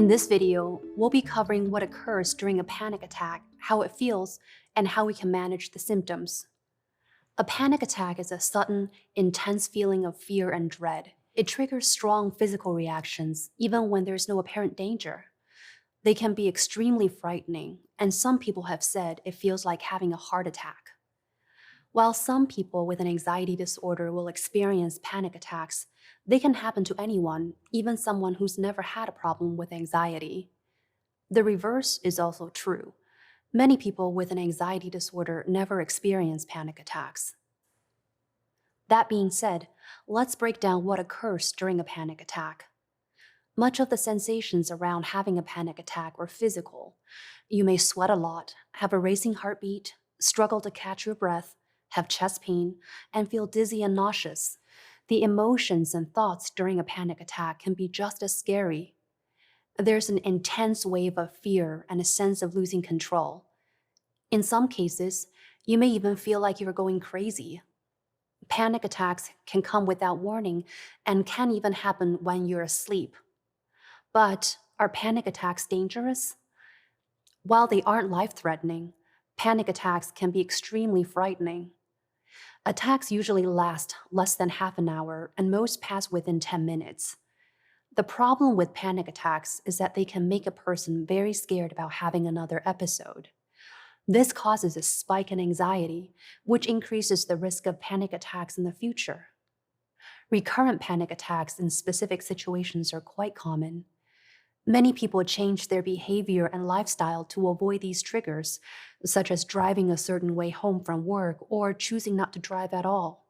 In this video, we'll be covering what occurs during a panic attack, how it feels, and how we can manage the symptoms. A panic attack is a sudden, intense feeling of fear and dread. It triggers strong physical reactions, even when there's no apparent danger. They can be extremely frightening, and some people have said it feels like having a heart attack. While some people with an anxiety disorder will experience panic attacks, they can happen to anyone, even someone who's never had a problem with anxiety. The reverse is also true. Many people with an anxiety disorder never experience panic attacks. That being said, let's break down what occurs during a panic attack. Much of the sensations around having a panic attack are physical. You may sweat a lot, have a racing heartbeat, struggle to catch your breath, have chest pain, and feel dizzy and nauseous. The emotions and thoughts during a panic attack can be just as scary. There's an intense wave of fear and a sense of losing control. In some cases, you may even feel like you're going crazy. Panic attacks can come without warning and can even happen when you're asleep. But are panic attacks dangerous? While they aren't life-threatening, panic attacks can be extremely frightening. Attacks usually last less than half an hour, and most pass within 10 minutes. The problem with panic attacks is that they can make a person very scared about having another episode. This causes a spike in anxiety, which increases the risk of panic attacks in the future. Recurrent panic attacks in specific situations are quite common. Many people change their behavior and lifestyle to avoid these triggers, such as driving a certain way home from work or choosing not to drive at all.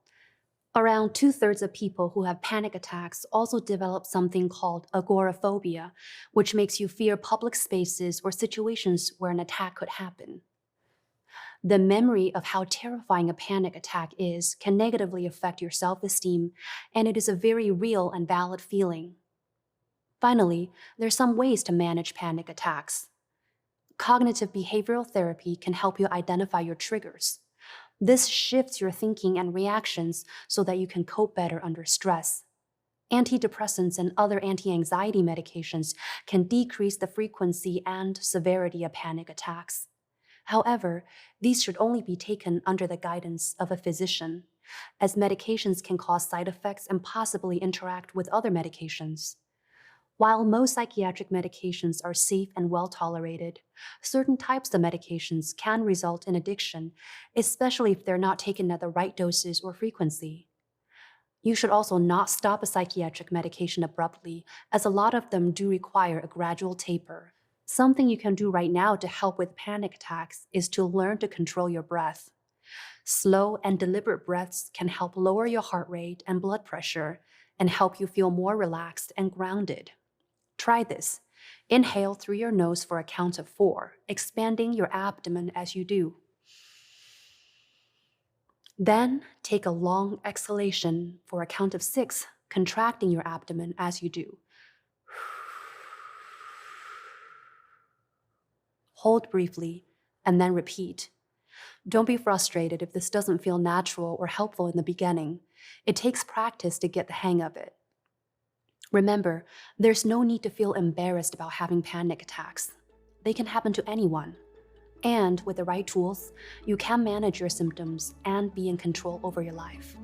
Around 2/3 of people who have panic attacks also develop something called agoraphobia, which makes you fear public spaces or situations where an attack could happen. The memory of how terrifying a panic attack is can negatively affect your self-esteem, and it is a very real and valid feeling. Finally, there's some ways to manage panic attacks. Cognitive behavioral therapy can help you identify your triggers. This shifts your thinking and reactions so that you can cope better under stress. Antidepressants and other anti-anxiety medications can decrease the frequency and severity of panic attacks. However, these should only be taken under the guidance of a physician, as medications can cause side effects and possibly interact with other medications. While most psychiatric medications are safe and well tolerated, certain types of medications can result in addiction, especially if they're not taken at the right doses or frequency. You should also not stop a psychiatric medication abruptly, as a lot of them do require a gradual taper. Something you can do right now to help with panic attacks is to learn to control your breath. Slow and deliberate breaths can help lower your heart rate and blood pressure and help you feel more relaxed and grounded. Try this. Inhale through your nose for a count of 4, expanding your abdomen as you do. Then take a long exhalation for a count of 6, contracting your abdomen as you do. Hold briefly, and then repeat. Don't be frustrated if this doesn't feel natural or helpful in the beginning. It takes practice to get the hang of it. Remember, there's no need to feel embarrassed about having panic attacks. They can happen to anyone. And with the right tools, you can manage your symptoms and be in control over your life.